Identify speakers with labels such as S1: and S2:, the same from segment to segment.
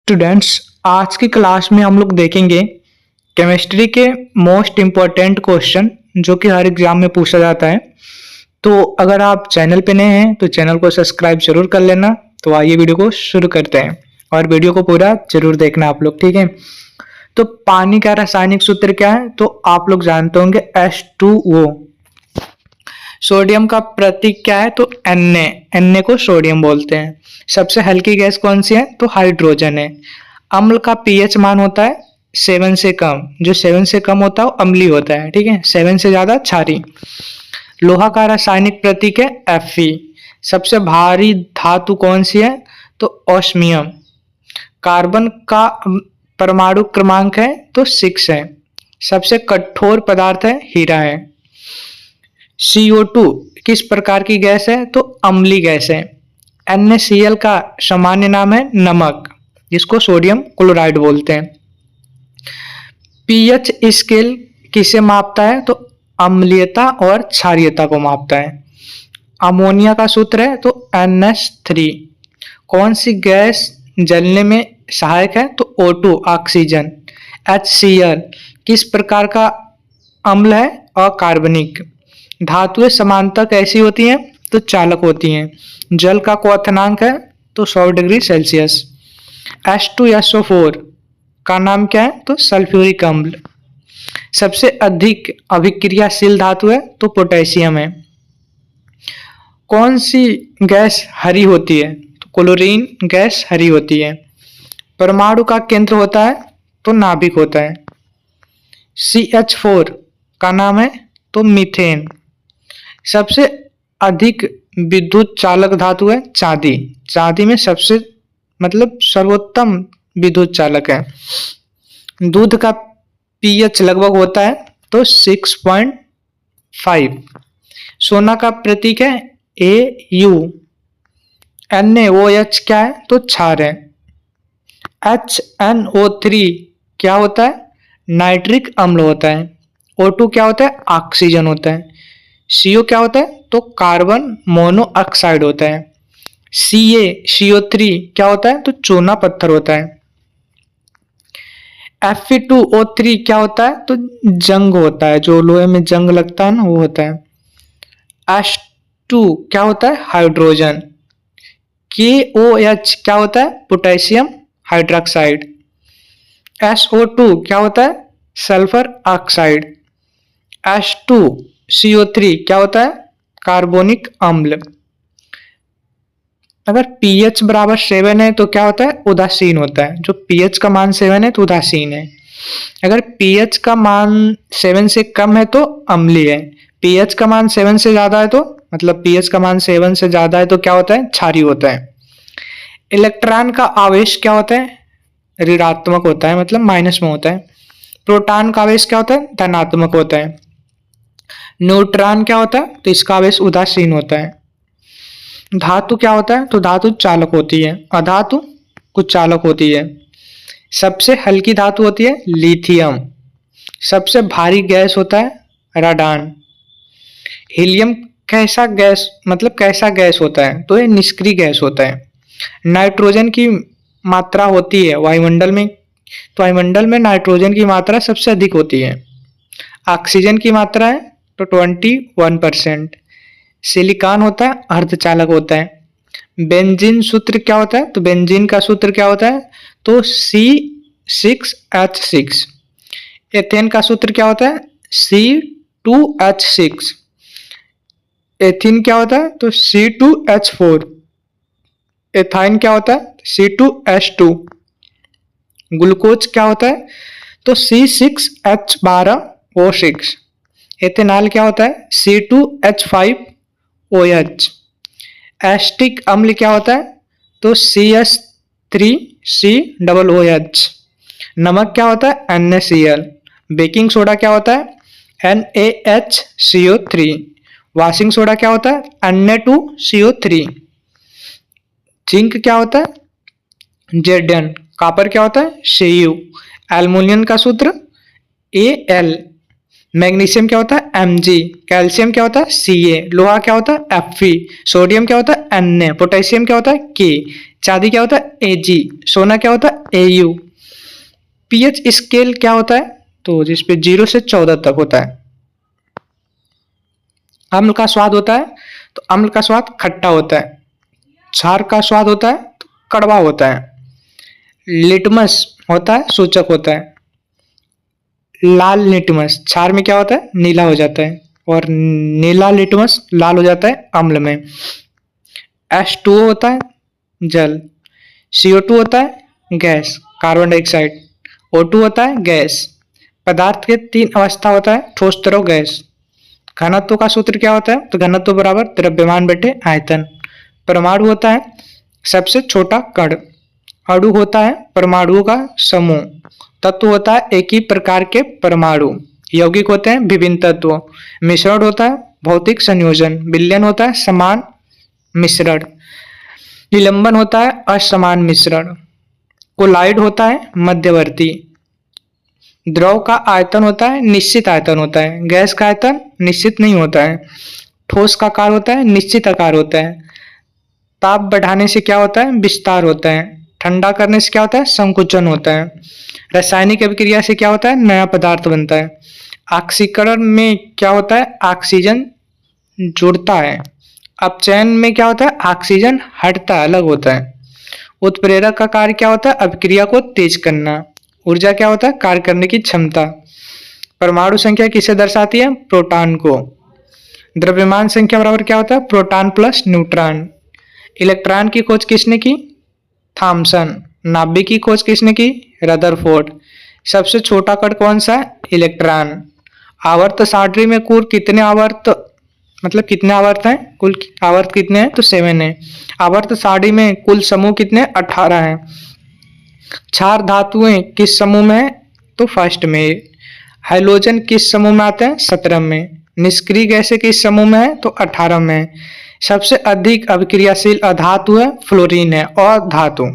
S1: Students, आज की class में हम लोग देखेंगे केमिस्ट्री के मोस्ट इम्पोर्टेंट क्वेश्चन जो कि हर एग्जाम में पूछा जाता है। तो अगर आप चैनल पे नए हैं तो चैनल को सब्सक्राइब जरूर कर लेना। तो आइए वीडियो को शुरू करते हैं और वीडियो को पूरा जरूर देखना आप लोग, ठीक है। तो पानी का रासायनिक सूत्र क्या है तो आप लोग जानते होंगे H2O। सोडियम का प्रतीक क्या है तो Na को सोडियम बोलते हैं। सबसे हल्की गैस कौन सी है तो हाइड्रोजन है। अम्ल का पीएच मान होता है 7 से कम, जो 7 से कम होता है वो अम्लीय होता है, ठीक है। 7 से ज्यादा क्षारीय। लोहा का रासायनिक प्रतीक है Fe। सबसे भारी धातु कौन सी है तो ऑस्मियम। कार्बन का परमाणु क्रमांक है तो 6 है। सबसे कठोर पदार्थ है हीरा है। CO2 किस प्रकार की गैस है तो अम्लीय गैस है। NaCl का सामान्य नाम है नमक, जिसको सोडियम क्लोराइड बोलते हैं। पीएच स्केल किसे मापता है तो अम्लीयता और क्षारीयता को मापता है। अमोनिया का सूत्र है तो NH3। कौन सी गैस जलने में सहायक है तो O2 ऑक्सीजन। HCl किस प्रकार का अम्ल है अकार्बनिक। धातुएं समानता कैसी होती हैं तो चालक होती हैं। जल का क्वथनांक है तो 100 डिग्री सेल्सियस। H2SO4 का नाम क्या है तो सल्फ्यूरिक अम्ल। सबसे अधिक अभिक्रियाशील धातु है तो पोटेशियम है। कौन सी गैस हरी होती है तो क्लोरीन गैस हरी होती है। परमाणु का केंद्र होता है तो नाभिक होता है। CH4 का नाम है तो मीथेन। सबसे अधिक विद्युत चालक धातु है चांदी। चांदी में सबसे सर्वोत्तम विद्युत चालक है। दूध का पीएच लगभग होता है तो 6.5। सोना का प्रतीक है Au। NaOH क्या है तो क्षार है। HNO3 क्या होता है नाइट्रिक अम्ल होता है। O2 क्या होता है ऑक्सीजन होता है। CO क्या होता है तो कार्बन मोनोऑक्साइड होता है। CO3 क्या होता है तो चूना पत्थर होता है। Fe2O3 क्या होता है तो जंग होता है, जो लोहे में जंग लगता है ना वो होता है। H2 क्या होता है हाइड्रोजन। KOH क्या होता है पोटेशियम हाइड्रोक्साइड। SO2 क्या होता है सल्फर ऑक्साइड। H2CO3 क्या होता है कार्बोनिक अम्ल। अगर pH बराबर 7 है तो क्या होता है उदासीन होता है। जो pH का मान 7 है तो उदासीन है। अगर pH का मान 7 से कम है तो अम्लीय है। pH का मान 7 से ज्यादा है तो pH का मान 7 से ज्यादा है तो क्या होता है क्षारीय होता है। इलेक्ट्रॉन का आवेश क्या होता है ऋणात्मक होता है, माइनस में होता है। प्रोटॉन का आवेश क्या होता है धनात्मक होता है। न्यूट्रॉन क्या होता है तो इसका आवेश उदासीन होता है। धातु क्या होता है तो धातु चालक होती है। अधातु कुछ चालक होती है। सबसे हल्की धातु होती है लिथियम। सबसे भारी गैस होता है राडान। हीलियम कैसा गैस होता है तो ये निष्क्रिय गैस होता है। नाइट्रोजन की मात्रा होती है वायुमंडल में, तो वायुमंडल में नाइट्रोजन की मात्रा सबसे अधिक होती है। ऑक्सीजन की मात्रा है तो 21%। सिलिकॉन होता है अर्धचालक होता है। बेंजीन सूत्र क्या होता है तो बेंजीन का सूत्र क्या होता है तो C6H6। एथेन का सूत्र क्या होता है C2H6। एथीन क्या होता है तो C2H4। एथाइन क्या होता है C2H2। ग्लूकोज क्या होता है तो C6H12O6। एथेनॉल क्या होता है C2H5OH। एस्टिक अम्ल क्या होता है तो CS3COOH। नमक क्या होता है NaCl। बेकिंग सोडा क्या होता है NaHCO3। वॉशिंग सोडा क्या होता है Na2CO3। जिंक क्या होता है Zn। कॉपर क्या होता है Cu। एल्युमिनियम का सूत्र Al। मैग्नीशियम क्या होता है Mg, कैल्शियम क्या होता है Ca, लोहा क्या होता है Fe, सोडियम क्या होता है Na, पोटेशियम क्या होता है K, चांदी क्या होता है Ag, सोना क्या होता है Au। पीएच स्केल क्या होता है, तो जिसपे 0 से 14 तक होता है। अम्ल का स्वाद होता है तो अम्ल का स्वाद खट्टा होता है। क्षार का स्वाद होता है तो कड़वा होता है। लिटमस होता है सूचक होता है। लाल लिटमस क्षार में क्या होता है नीला हो जाता है, और नीला लिटमस लाल हो जाता है अम्ल में। H2O होता है जल। CO2 होता है गैस कार्बन डाइऑक्साइड। O2 होता है गैस। पदार्थ के 3 अवस्था होता है ठोस तरल गैस। घनत्व का सूत्र क्या होता है, तो घनत्व बराबर द्रव्यमान बटे आयतन। परमाणु होता है सबसे छोटा कण। अणु होता है परमाणुओं का समूह। तत्व होता है एक ही प्रकार के परमाणु। यौगिक होते हैं विभिन्न तत्व। मिश्रण होता है भौतिक संयोजन। विलयन होता है समान मिश्रण। निलंबन होता है असमान मिश्रण। कोलाइड होता है मध्यवर्ती। द्रव का आयतन होता है निश्चित आयतन होता है। गैस का आयतन निश्चित नहीं होता है। ठोस का आकार होता है निश्चित आकार होता है। ताप बढ़ाने से क्या होता है विस्तार होता है। ठंडा करने से क्या होता है संकुचन होता है। रासायनिक अभिक्रिया से क्या होता है नया पदार्थ बनता है। ऑक्सीकरण में क्या होता है ऑक्सीजन जुड़ता है। अपचयन में क्या होता है ऑक्सीजन हटता है अलग होता है। उत्प्रेरक का कार्य क्या होता है अभिक्रिया को तेज करना। ऊर्जा क्या होता है कार्य करने की क्षमता। परमाणु संख्या किसे दर्शाती है प्रोटॉन को। द्रव्यमान संख्या बराबर क्या होता है प्रोटॉन प्लस न्यूट्रॉन। इलेक्ट्रॉन की खोज किसने की थॉमसन। नाभिक की खोज किसने की रदरफोर्ड। सबसे छोटा कण कौन सा है इलेक्ट्रॉन। आवर्त सारणी में कुल कितने आवर्त मतलब कितने आवर्त हैं कुल आवर्त कितने हैं तो 7 है। आवर्त सारणी में कुल समूह कितने 18 हैं। क्षार धातुएं किस समूह में है तो फर्स्ट में। हाइड्रोजन किस समूह में आते हैं 17 में। निष्क्रिय गैसें किस समूह में है तो 18 में। सबसे अधिक अभिक्रियाशील अधातु है फ्लोरीन है और धातु।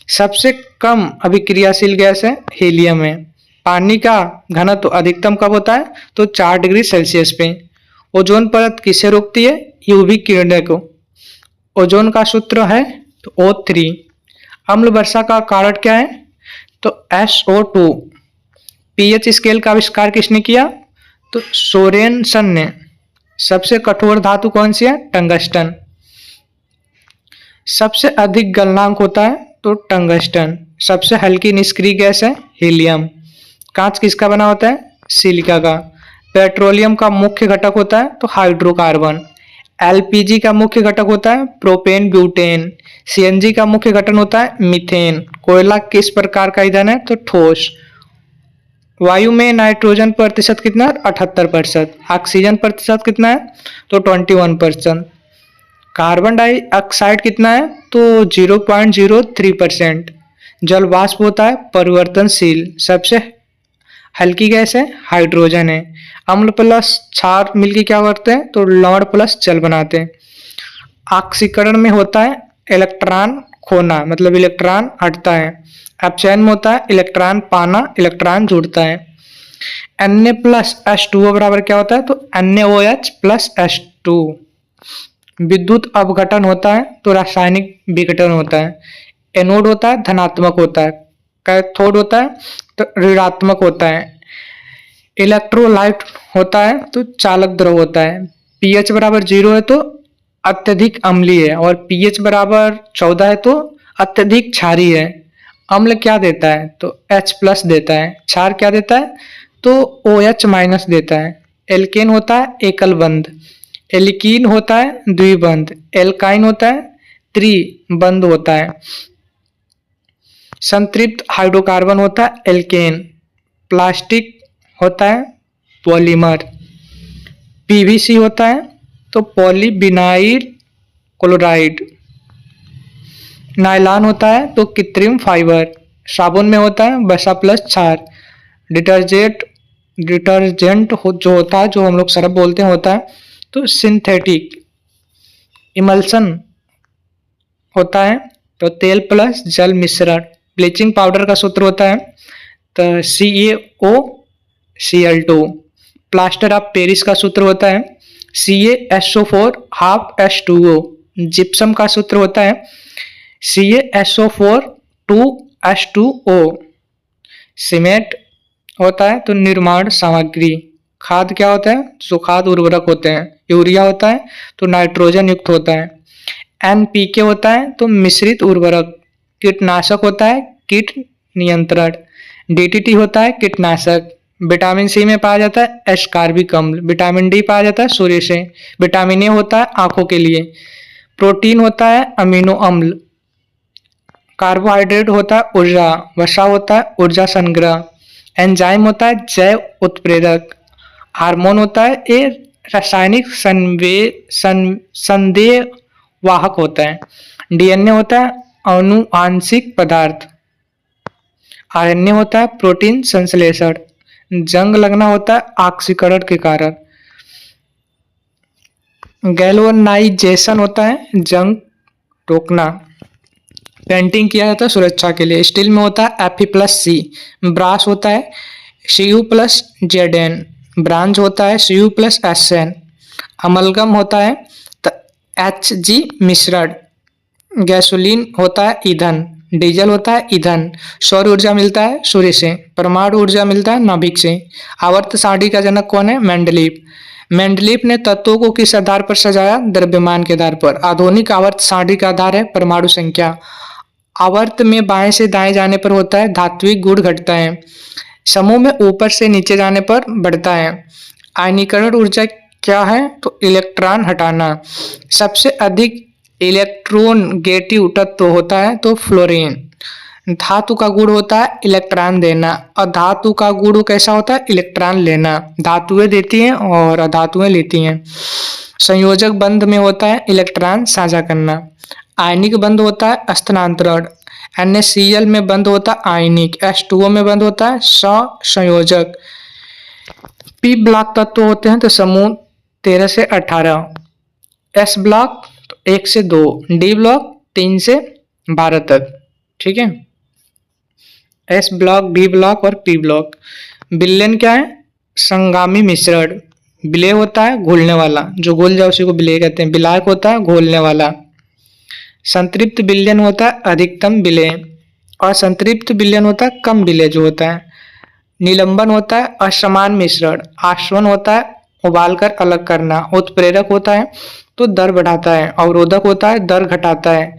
S1: सबसे कम अभिक्रियाशील गैस है हीलियम है। पानी का घनत्व अधिकतम कब होता है तो 4 डिग्री सेल्सियस पे। ओजोन परत किसे रोकती है यूवी किरणों को। ओजोन का सूत्र है तो O3। अम्ल वर्षा का कारण क्या है तो SO2। पीएच स्केल का आविष्कार किसने किया तो सोरेनसन ने। सबसे कठोर धातु कौन सी है टंगस्टन। सबसे अधिक गलनांक होता है तो टंगस्टन। सबसे हल्की निष्क्रिय गैस है हीलियम। कांच किसका बना होता है सिलिका का। पेट्रोलियम का मुख्य घटक होता है तो हाइड्रोकार्बन। एलपीजी का मुख्य घटक होता है प्रोपेन ब्यूटेन। सीएनजी का मुख्य घटक होता है मीथेन। कोयला किस प्रकार का ईंधन है तो ठोस। वायु में नाइट्रोजन प्रतिशत कितना है 78%। ऑक्सीजन प्रतिशत कितना है तो 21%। कार्बन डाइऑक्साइड कितना है तो 0.03%। जल वाष्प होता है परिवर्तनशील। सबसे हल्की गैस है हाइड्रोजन है। अम्ल प्लस क्षार मिलकर क्या करते हैं तो लवण प्लस जल बनाते हैं। ऑक्सीकरण में होता है इलेक्ट्रॉन खोना मतलब इलेक्ट्रॉन हटता है। अपचयन में होता है इलेक्ट्रॉन पाना इलेक्ट्रॉन जुड़ता है। Na प्लस H2O बराबर क्या होता है तो NaOH प्लस H2। विद्युत अपघटन होता है तो रासायनिक विघटन होता है। एनोड होता है धनात्मक होता है। कैथोड होता है तो ऋणात्मक होता है। इलेक्ट्रोलाइट होता है तो चालक द्रव होता है। पीएच बराबर 0 है तो अत्यधिक अम्लीय है और पीएच बराबर 14 है तो अत्यधिक क्षारीय है। अम्ल क्या देता है तो H प्लस देता है। क्षार क्या देता है तो OH माइनस देता है। एल्केन होता है एकल बंध। एल्कीन होता है द्विबंध। एल्काइन होता है त्रिबंध होता है। संतृप्त हाइड्रोकार्बन होता है एल्केन। प्लास्टिक होता है पॉलीमर। पीवीसी होता है तो पॉलीविनाइल क्लोराइड। नायलॉन होता है तो कृत्रिम फाइबर। साबुन में होता है वसा प्लस क्षार। डिटर्जेंट जो होता है जो हम लोग सरफ बोलते हैं होता है तो सिंथेटिक। इमल्सन होता है तो तेल प्लस जल मिश्रण। ब्लीचिंग पाउडर का सूत्र होता है तो CaOCl2। प्लास्टर ऑफ पेरिस का सूत्र होता है CaSO4 हाफ H2O। जिप्सम का सूत्र होता है CaSO4 2H2O। सीमेंट होता है तो निर्माण सामग्री। खाद क्या होता है? जो खाद उर्वरक होते हैं। यूरिया होता है तो नाइट्रोजन युक्त होता है। NPK होता है तो मिश्रित उर्वरक। कीटनाशक होता है कीट नियंत्रण। DDT होता है कीटनाशक। विटामिन सी में पाया जाता है एस्कॉर्बिक अम्ल। विटामिन डी पाया जाता है सूर्य से। विटामिन ए होता है आंखों के लिए। प्रोटीन होता है अमीनो अम्ल। कार्बोहाइड्रेट होता है ऊर्जा। वसा होता है ऊर्जा संग्रह। एंजाइम होता है जैव उत्प्रेरक। हार्मोन होता है ये रासायनिक संदेहवाहक होता है। DNA होता है अनुआंशिक पदार्थ। RNA होता है प्रोटीन संश्लेषण। जंग लगना होता है ऑक्सीकरण के कारण। गैल्वेनाइजेशन होता है जंग रोकना। पेंटिंग किया जाता है सुरक्षा के लिए। स्टील में होता है Fe+C। ब्रास होता है Cu+Zn। ब्रांज होता है Cu+Sn। अमलगम होता है Hg मिश्रण। गैसोलीन होता है ईंधन। डीजल होता है ईंधन। सौर ऊर्जा मिलता है सूर्य से। परमाणु ऊर्जा मिलता है नाभिक से। आवर्त सारणी का जनक कौन है? मेंडलीव। मेंडलीव ने तत्वों को किस आधार पर सजाया? द्रव्यमान के आधार पर। आधुनिक आवर्त सारणी का आधार है परमाणु संख्या। आवर्त में बाएं से दाएं जाने पर होता है धात्विक गुण घटता है। समूह में ऊपर से नीचे जाने पर बढ़ता है। आयनीकरण ऊर्जा क्या है? तो इलेक्ट्रॉन हटाना। सबसे अधिक इलेक्ट्रोनेगेटिव तत्व होता है तो फ्लोरीन। धातु का गुण होता है इलेक्ट्रॉन देना और धातु का गुण कैसा होता है? इलेक्ट्रॉन लेना। धातुएं देती हैं और अधातुएं लेती हैं। संयोजक बंध में होता है इलेक्ट्रॉन साझा करना। आयनिक बंध होता है स्थानांतरण। NaCl में बंध होता है आयनिक। H2O में बंध होता है संयोजक। P ब्लॉक तत्व होते हैं तो समूह 13 से 18। S ब्लॉक 1 से 2। D ब्लॉक 3 से 12 तक। ठीक है। S ब्लॉक, D ब्लॉक और P ब्लॉक। विलयन क्या है? संगामी मिश्रण। विलय होता है घुलने वाला, जो घुल जाए उसी को विलय कहते हैं। विलायक होता है घोलने वाला। संतृप्त विलयन होता है अधिकतम विलय और संतृप्त विलयन होता है कम विलय जो होता है। निलंबन होता है असमान मिश्रण। आश्वन होता है उबालकर अलग करना। उत्प्रेरक होता है तो दर बढ़ाता है। अवरोधक होता है दर घटाता है।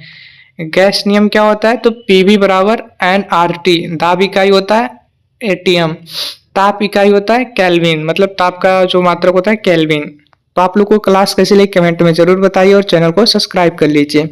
S1: गैस नियम क्या होता है? तो PV बराबर nRT। दाब इकाई होता है ATM। ताप इकाई होता है केल्विन, मतलब ताप का जो मात्रक होता है केल्विन। तो आप लोग को क्लास कैसी लगी कमेंट में जरूर बताइए और चैनल को सब्सक्राइब कर लीजिए।